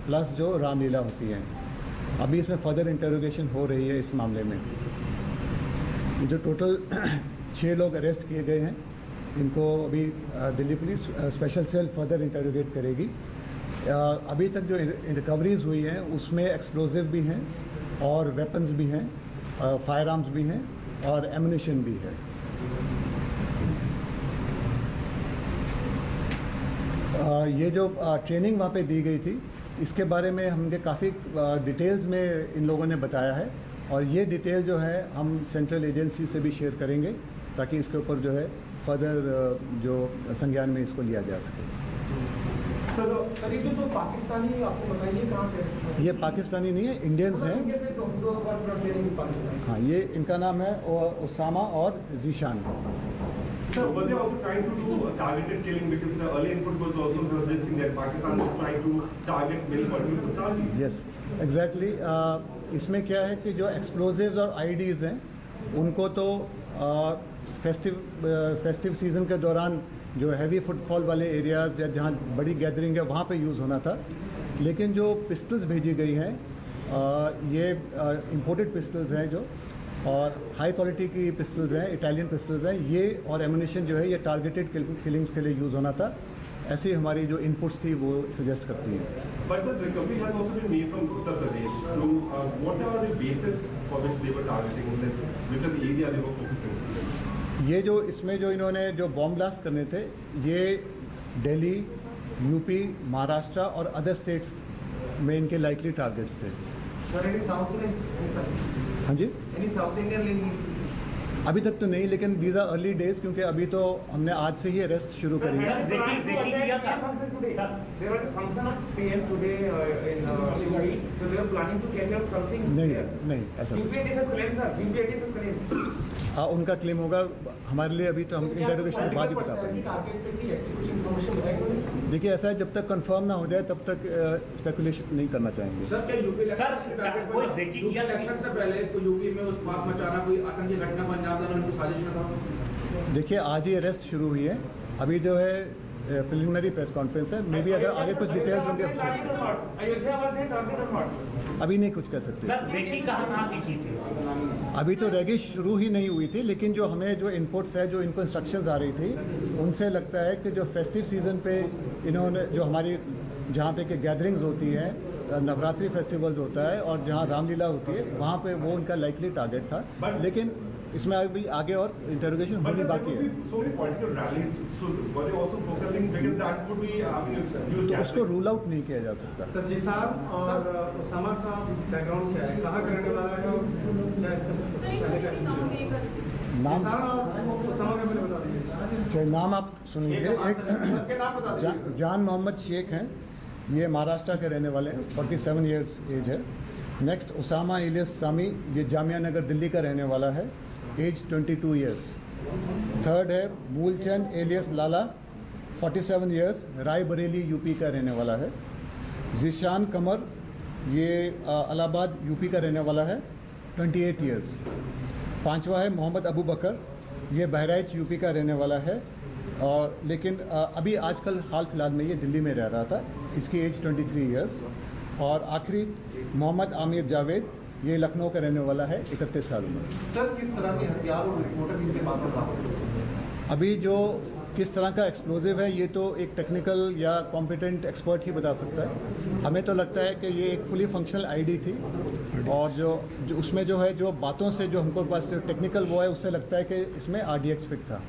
Plus जो रामलीला होती है। अभी इसमें फर्दर इंटरोगेशन हो रही है इस मामले में। ये जो टोटल 6 लोग अरेस्ट किए गए हैं, इनको अभी Delhi police special cell further interrogate करेगी। अभी तक जो रिकवरीज हुई हैं उसमें एक्सप्लोजिव भी हैं और वेपन्स भी हैं, फायर आर्म्स भी हैं और एमुनिशन भी है। ये जो ट्रेनिंग वहाँ पे दी गई थी, इसके बारे में हमने काफ़ी डिटेल्स में इन लोगों ने बताया है, और ये डिटेल जो है हम सेंट्रल एजेंसी से भी शेयर करेंगे ताकि इसके ऊपर जो है फर्दर जो संज्ञान में इसको लिया जा सके। सर तो पाकिस्तानी आपको बताइए कहाँ से? ये पाकिस्तानी नहीं है, इंडियंस हैं। हाँ, ये इनका नाम है उसामा और Zeeshan. So was they also trying to do a targeted killing, because the early input was also suggesting that Pakistan was trying to target many particular personalities? Yes, exactly. इसमें क्या है कि जो एक्सप्लोजिव्स और आईडीज़ हैं उनको तो फेस्टिव सीज़न के दौरान जो हैवी फुटफॉल वाले एरियाज़ या जहाँ बड़ी गैदरिंग है वहाँ पे यूज़ होना था, लेकिन जो पिस्टल्स भेजी गई हैं ये इंपोर्टेड पिस्टल्स हैं जो, और हाई क्वालिटी की पिस्टल्स हैं, इटालियन पिस्टल्स हैं ये, और एमुनिशन जो है ये टारगेटेड किलिंग्स के लिए यूज़ होना था। ऐसी हमारी जो इनपुट्स थी वो सजेस्ट करती हैं। But the recovery has also been made from Uttar Pradesh. So what are the bases for which they were targeting, which are the area they were focusing? ये जो इसमें जो इन्होंने जो बॉम्ब ब्लास्ट करने थे, ये दिल्ली, यूपी, महाराष्ट्र और अदर स्टेट्स में इनके लाइकली टारगेट्स थे। हाँ जी, साउथ इंडियन अभी तक तो नहीं, लेकिन दीज आर अर्ली डेज, क्योंकि अभी तो हमने आज से ही अरेस्ट शुरू करी है। नहीं ऐसा उनका क्लेम होगा, हमारे लिए अभी तो हम इंटरोगेशन के बाद ही बता पाएंगे। देखिए ऐसा है, जब तक कंफर्म ना हो जाए तब तक स्पेकुलेशन नहीं करना चाहेंगे। सर क्या यूपी इलेक्शन से पहले कोई यूपी में उत्पात मचाना, कोई आतंकी घटना बन जाता है, उनको साजिश में था? देखिए आज ही अरेस्ट शुरू हुई है, अभी जो है प्रिलिमिनरी प्रेस कॉन्फ्रेंस है, मे बी अगर आगे कुछ डिटेल्स होंगे अभी नहीं कुछ कह सकते। अभी तो रैगिश शुरू ही नहीं हुई थी, लेकिन जो हमें जो इनपुट्स है, जो इनको इंस्ट्रक्शंस आ रही थी, उनसे लगता है कि जो फेस्टिव सीज़न पे इन्होंने जो हमारी जहाँ पे कि गैदरिंग्स होती हैं, नवरात्रि फेस्टिवल्स होता है और जहाँ रामलीला होती है, वहाँ पे वो उनका लाइकली टारगेट था, लेकिन इसमें अभी आगे और इंटरोगेशन होनी बाकी है। तो उसको रूल आउट नहीं किया जा सकता। सर जीशान और उसामा का बैकग्राउंड क्या है, कहाँ का रहने वाला है, नाम बता नाम आप सुन लीजिए। एक जान मोहम्मद शेख हैं, ये महाराष्ट्र के रहने वाले हैं, 47 ईयर्स एज है। नेक्स्ट उसामा इलियस सामी, ये जामिया नगर दिल्ली का रहने वाला है, एज 22 ईयर्स। थर्ड है मूलचंद एलियस लाला, 47 ईयर्स, रायबरेली यूपी का रहने वाला है। जीशान कमर, ये इलाहाबाद यूपी का रहने वाला है, 28 ईयर्स। पांचवा है मोहम्मद अबू बकर, ये बहराइच यूपी का रहने वाला है, और लेकिन अभी आजकल हाल फिलहाल में ये दिल्ली में रह रहा था, इसकी एज 23 ईयर्स। और आखिरी मोहम्मद आमिर जावेद, ये लखनऊ का रहने वाला है, 31 साल उम्र। सर किस तरह के हथियार और विस्फोटक इनके पास था? अभी जो किस तरह का एक्सप्लोजिव है ये तो एक टेक्निकल या कॉम्पिटेंट एक्सपर्ट ही बता सकता है। हमें तो लगता है कि ये एक फुली फंक्शनल आईडी थी, और जो उसमें जो है, जो बातों से जो हमको पास जो टेक्निकल वो है, उससे लगता है कि इसमें RDX फिट था,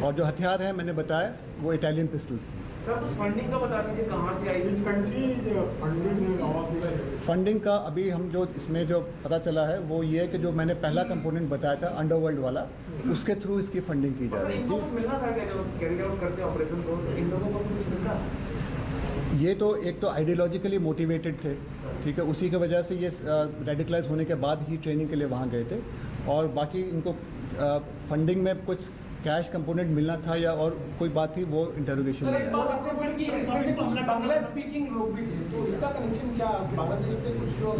और जो हथियार हैं मैंने बताया वो इटालियन पिस्टल्स। सर कुछ फंडिंग का बता दीजिए, कहाँ से आई? फंडिंग का अभी हम जो इसमें जो पता चला है वो ये है कि जो मैंने पहला कंपोनेंट बताया था अंडरवर्ल्ड वाला, उसके थ्रू इसकी फंडिंग की जा रही थी। ये तो एक तो आइडियोलॉजिकली मोटिवेटेड थे, ठीक है, उसी की वजह से ये रेडिकलाइज होने के बाद ही ट्रेनिंग के लिए वहाँ गए थे, और बाकी इनको फंडिंग में कुछ कैश कंपोनेंट मिलना था या और कोई बात थी, वो इंटरोगेशन में है।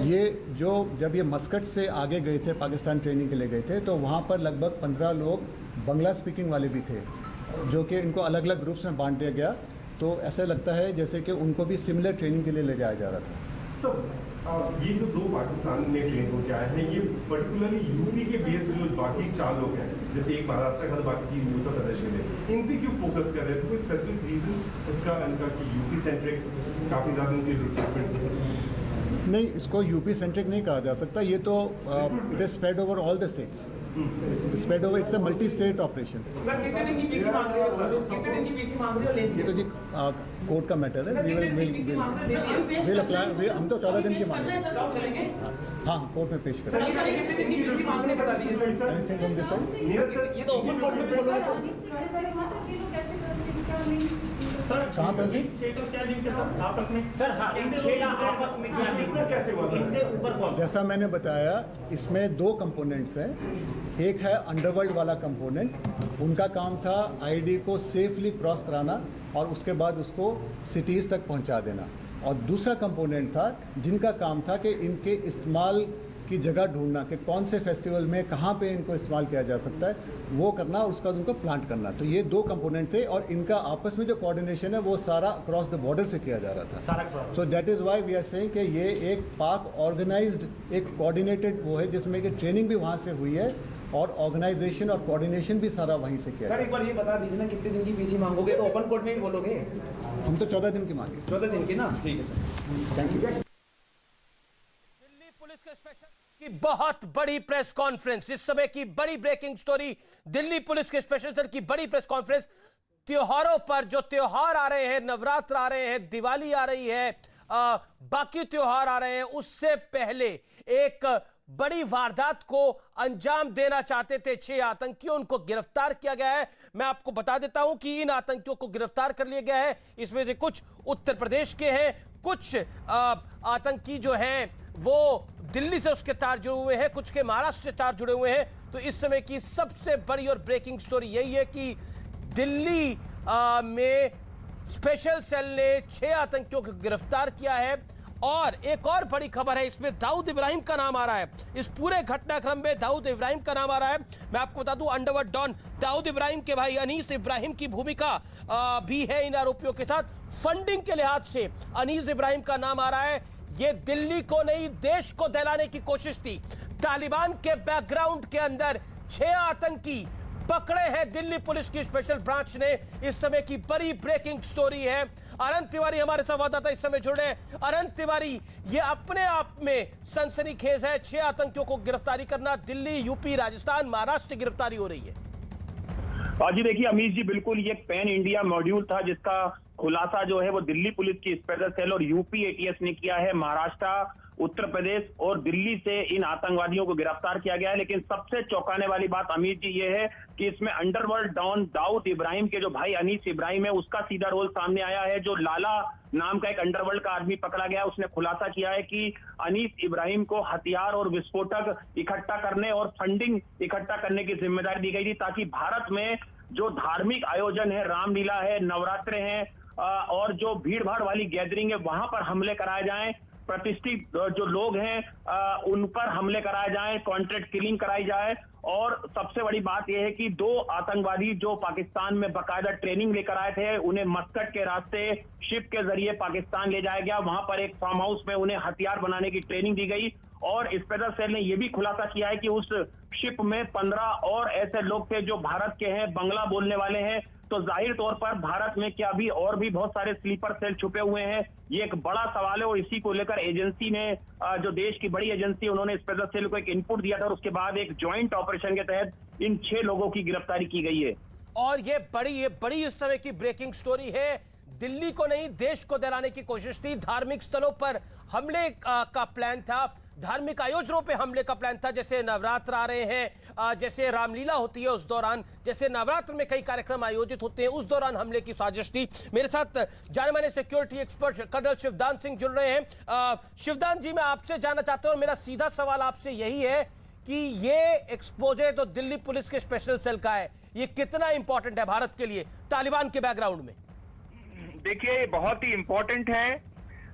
ये जो जब ये मस्कट से आगे गए थे, पाकिस्तान ट्रेनिंग के लिए गए थे, तो वहाँ पर लगभग 15 लोग बांग्ला स्पीकिंग वाले भी थे, जो कि इनको अलग अलग ग्रुप्स में बांट दिया गया, तो ऐसा लगता है जैसे कि उनको भी सिमिलर ट्रेनिंग के लिए ले जाया जा रहा था। सर ये जो दो पाकिस्तान में ट्रेन होके आए हैं, ये पर्टिकुलरली यूपी के बेस जो बाकी 4 लोग हैं, जैसे एक महाराष्ट्र का, बाकी 3 उत्तर प्रदेश के लिए, इन पे क्यों फोकस कर रहे हैं? तो कोई स्पेसिफिक रीजन इसका इनका कि यूपी सेंट्रिक काफ़ी ज़्यादा उनकी रिक्रूटमेंट? नहीं, इसको यूपी सेंट्रिक नहीं कहा जा सकता। ये तो it is spread over all the states, spread over, it's a multi state operation. Sir कितने दिन की पीसी मांग रहे हो? कितने दिन की पीसी मांग रहे हो? ये तो जी कोर्ट का मैटर है। विल अप्लाई, हम तो 14 दिन की मांगे। हाँ, कोर्ट में पेश करें। कितने दिन की पीसी मांग रहे हैं बता दीजिए sir. Anything from this side? ये तो ओपन कोर्ट में बोल रहे हैं सर। कहाँ पर जी? 6 तो क्या लिंक है सर आपस में? सर हाँ, इन 6 आपस में क्या लिंक है? कैसे हुआ? इनके ऊपर कौन? जैसा मैंने बताया, इसमें 2 कंपोनेंट्स हैं। एक है अंडरवर्ल्ड वाला कंपोनेंट, उनका काम था आईडी को सेफली क्रॉस कराना और उसके बाद उसको सिटीज़ तक पहुंचा देना। और दूसरा कंपोनेंट था जिनका काम था कि इनके इस्तेमाल की जगह ढूंढना, कि कौन से फेस्टिवल में कहाँ पे इनको इस्तेमाल किया जा सकता है, वो करना, उसका बाद उनको प्लांट करना। तो ये 2 कंपोनेंट थे और इनका आपस में जो कोऑर्डिनेशन है वो सारा अक्रॉस द बॉर्डर से किया जा रहा था। सारा cross. So that is why we are saying कि ये एक पाक ऑर्गेनाइज्ड, एक कोऑर्डिनेटेड वो है जिसमें कि ट्रेनिंग भी वहाँ से हुई है और ऑर्गेनाइजेशन और कोऑर्डिनेशन भी सारा वहीं से किया सर है। एक बार ये बता दीजिए ना, कितने दिन की पीसी मांगोगे? तो ओपन कोर्ट में ही बोलोगे। हम तो 14 दिन की मांगे। 14 दिन की ना, ठीक है sir. Thank you. Delhi police के स्पेशल की बहुत बड़ी प्रेस कॉन्फ्रेंस, इस समय की बड़ी ब्रेकिंग स्टोरी, दिल्ली पुलिस के स्पेशल सेल की बड़ी प्रेस कॉन्फ्रेंस। त्योहारों पर, जो त्योहार आ रहे हैं, नवरात्र आ रहे हैं, दिवाली आ रही है, बाकी त्योहार आ रहे हैं, उससे पहले एक बड़ी वारदात को अंजाम देना चाहते थे 6 आतंकियों, उनको गिरफ्तार किया गया है। मैं आपको बता देता हूं कि इन आतंकियों को गिरफ्तार कर लिया गया है। इसमें से कुछ उत्तर प्रदेश के हैं, कुछ आतंकी जो हैं वो दिल्ली से उसके तार जुड़े हुए हैं, कुछ के महाराष्ट्र से तार जुड़े हुए हैं। तो इस समय की सबसे बड़ी और ब्रेकिंग स्टोरी यही है कि दिल्ली में स्पेशल सेल ने 6 आतंकियों को गिरफ्तार किया है। और एक और बड़ी खबर है, इसमें दाऊद इब्राहिम का नाम आ रहा है। इस पूरे घटनाक्रम में दाऊद इब्राहिम का नाम आ रहा है। मैं आपको बता दूं, अंडरवर्ल्ड डॉन दाऊद इब्राहिम के भाई अनीस इब्राहिम की भूमिका भी है इन आरोपियों के साथ। फंडिंग के लिहाज से अनीस इब्राहिम का नाम आ रहा है। ये दिल्ली को नहीं, देश को दहलाने की कोशिश थी। तालिबान के बैकग्राउंड के अंदर 6 आतंकी पकड़े हैं दिल्ली पुलिस की स्पेशल ब्रांच ने। इस समय की बड़ी ब्रेकिंग स्टोरी है। अनंत तिवारी हमारे संवाददाता इस समय जुड़े हैं। अनंत तिवारी, ये अपने आप में सनसनीखेज है, 6 आतंकियों को गिरफ्तारी करना। दिल्ली, यूपी, राजस्थान, महाराष्ट्र की गिरफ्तारी हो रही है। जी देखिए अमीश जी, बिल्कुल ये पैन इंडिया मॉड्यूल था जिसका खुलासा जो है वो दिल्ली पुलिस की स्पेशल सेल और यूपी एटीएस ने किया है। महाराष्ट्र, उत्तर प्रदेश और दिल्ली से इन आतंकवादियों को गिरफ्तार किया गया है। लेकिन सबसे चौंकाने वाली बात अमित जी ये है कि इसमें अंडरवर्ल्ड डॉन दाऊद इब्राहिम के जो भाई अनीस इब्राहिम है, उसका सीधा रोल सामने आया है। जो लाला नाम का एक अंडरवर्ल्ड का आदमी पकड़ा गया, उसने खुलासा किया है कि अनीस इब्राहिम को हथियार और विस्फोटक इकट्ठा करने और फंडिंग इकट्ठा करने की जिम्मेदारी दी गई थी, ताकि भारत में जो धार्मिक आयोजन है, रामलीला है, नवरात्र है और जो भीड़ भाड़ वाली गैदरिंग है, वहां पर हमले कराए जाएं, प्रतिष्ठित जो लोग हैं उन पर हमले कराए जाएं, कॉन्ट्रैक्ट किलिंग कराई जाए। और सबसे बड़ी बात यह है कि 2 आतंकवादी जो पाकिस्तान में बाकायदा ट्रेनिंग लेकर आए थे, उन्हें मस्कट के रास्ते शिप के जरिए पाकिस्तान ले जाया गया। वहां पर एक फार्म हाउस में उन्हें हथियार बनाने की ट्रेनिंग दी गई। और स्पेशल सेल ने यह भी खुलासा किया है कि उस शिप में 15 और ऐसे लोग थे जो भारत के हैं, बंगला बोलने वाले हैं। तो जाहिर तौर पर भारत में क्या अभी और भी बहुत सारे स्लीपर सेल छुपे हुए हैं, ये एक बड़ा सवाल है। और इसी को लेकर एजेंसी ने, जो देश की बड़ी एजेंसी, उन्होंने स्पेशल सेल को एक इनपुट दिया था और उसके बाद एक ज्वाइंट ऑपरेशन के तहत इन 6 लोगों की गिरफ्तारी की गई है। और ये बड़ी इस समय की ब्रेकिंग स्टोरी है। दिल्ली को नहीं, देश को दहलाने की कोशिश थी। धार्मिक स्थलों पर हमले का प्लान था, धार्मिक आयोजनों पे हमले का प्लान था। जैसे नवरात्र आ रहे हैं, जैसे रामलीला होती है उस दौरान, जैसे नवरात्र में कई कार्यक्रम आयोजित होते हैं, उस दौरान हमले की साजिश थी। मेरे साथ जाने माने security expert colonel Shivdan Singh जुड़ रहे हैं। शिवदान जी, मैं आपसे जानना चाहता हूं, और मेरा सीधा सवाल आपसे यही है कि ये एक्सपोजर तो दिल्ली पुलिस के स्पेशल सेल का है, ये कितना इंपॉर्टेंट है भारत के लिए तालिबान के बैकग्राउंड में? देखिए, बहुत ही इंपॉर्टेंट है।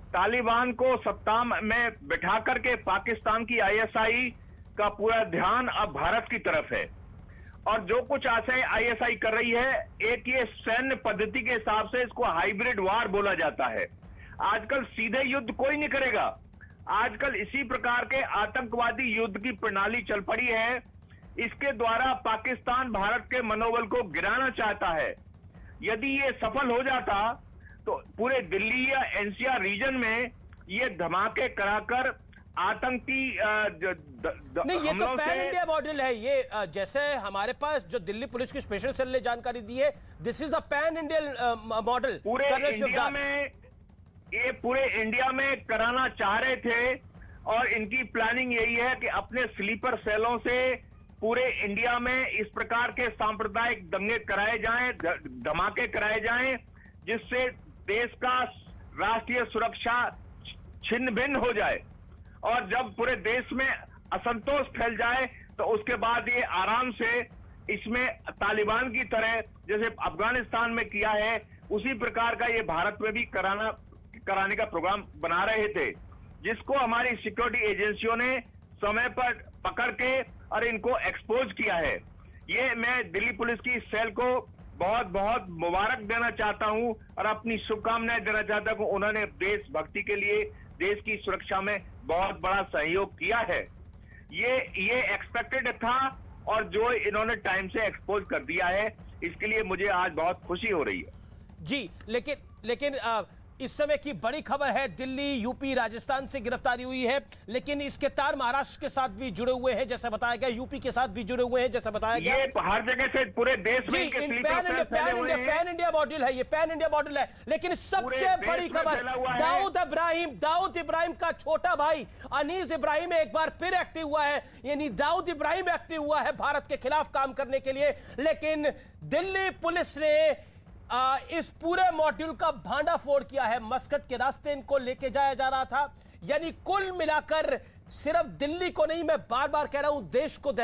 तालिबान को सत्ता में बिठा करके पाकिस्तान की आईएसआई का पूरा ध्यान अब भारत की तरफ है। और जो कुछ आशय आईएसआई कर रही है, एक ये सैन्य पद्धति के हिसाब से इसको हाइब्रिड वार बोला जाता है। आजकल सीधे युद्ध कोई नहीं करेगा, आजकल इसी प्रकार के आतंकवादी युद्ध की प्रणाली चल पड़ी है। इसके द्वारा पाकिस्तान भारत के मनोबल को गिराना चाहता है। यदि ये सफल हो जाता तो पूरे दिल्ली या एनसीआर रीजन में ये धमाके कराकर आतंकी नहीं, ये तो पैन इंडिया मॉडल है। ये जैसे हमारे पास जो दिल्ली पुलिस की स्पेशल सेल ने जानकारी दी है, this is the pan Indian model. पूरे इंडिया में ये पूरे इंडिया में कराना चाह रहे थे और इनकी प्लानिंग यही है कि अपने स्लीपर सेलों से पूरे इंडिया में इस प्रकार के सांप्रदायिक दंगे कराए जाएं, धमाके कराए जाएं, जिससे देश का राष्ट्रीय सुरक्षा छिन्न भिन्न हो जाए। और जब पूरे देश में असंतोष फैल जाए तो उसके बाद ये आराम से इसमें तालिबान की तरह जैसे अफगानिस्तान में किया है, उसी प्रकार का ये भारत में भी कराने का प्रोग्राम बना रहे थे, जिसको हमारी सिक्योरिटी एजेंसियों ने समय पर पकड़ के और इनको एक्सपोज किया है। ये मैं दिल्ली पुलिस की सेल को बहुत बहुत मुबारक देना चाहता हूं और अपनी शुभकामनाएं देना चाहता हूं। उन्होंने देशभक्ति के लिए देश की सुरक्षा में बहुत बड़ा सहयोग किया है। ये एक्सपेक्टेड था और जो इन्होंने टाइम से एक्सपोज कर दिया है, इसके लिए मुझे आज बहुत खुशी हो रही है। जी, लेकिन इस समय की बड़ी खबर है, दिल्ली, यूपी, राजस्थान से गिरफ्तारी हुई है, लेकिन इसके तार महाराष्ट्र के साथ भी जुड़े हुए हैं जैसा बताया गया, यूपी के साथ भी जुड़े हुए हैं जैसा बताया गया। ये हर जगह से पूरे देश में पैन इंडिया मॉडल है, ये पैन इंडिया मॉडल है। लेकिन सबसे बड़ी खबर, दाऊद इब्राहिम का छोटा भाई अनीस इब्राहिम एक बार फिर एक्टिव हुआ है। यानी दाऊद इब्राहिम एक्टिव हुआ है भारत के खिलाफ काम करने के लिए, लेकिन दिल्ली पुलिस ने इस पूरे मॉड्यूल का भांडाफोड़ किया है। मस्कट के रास्ते इनको लेके जाया जा रहा था। यानी कुल मिलाकर सिर्फ दिल्ली को नहीं, मैं बार बार कह रहा हूं, देश को दहला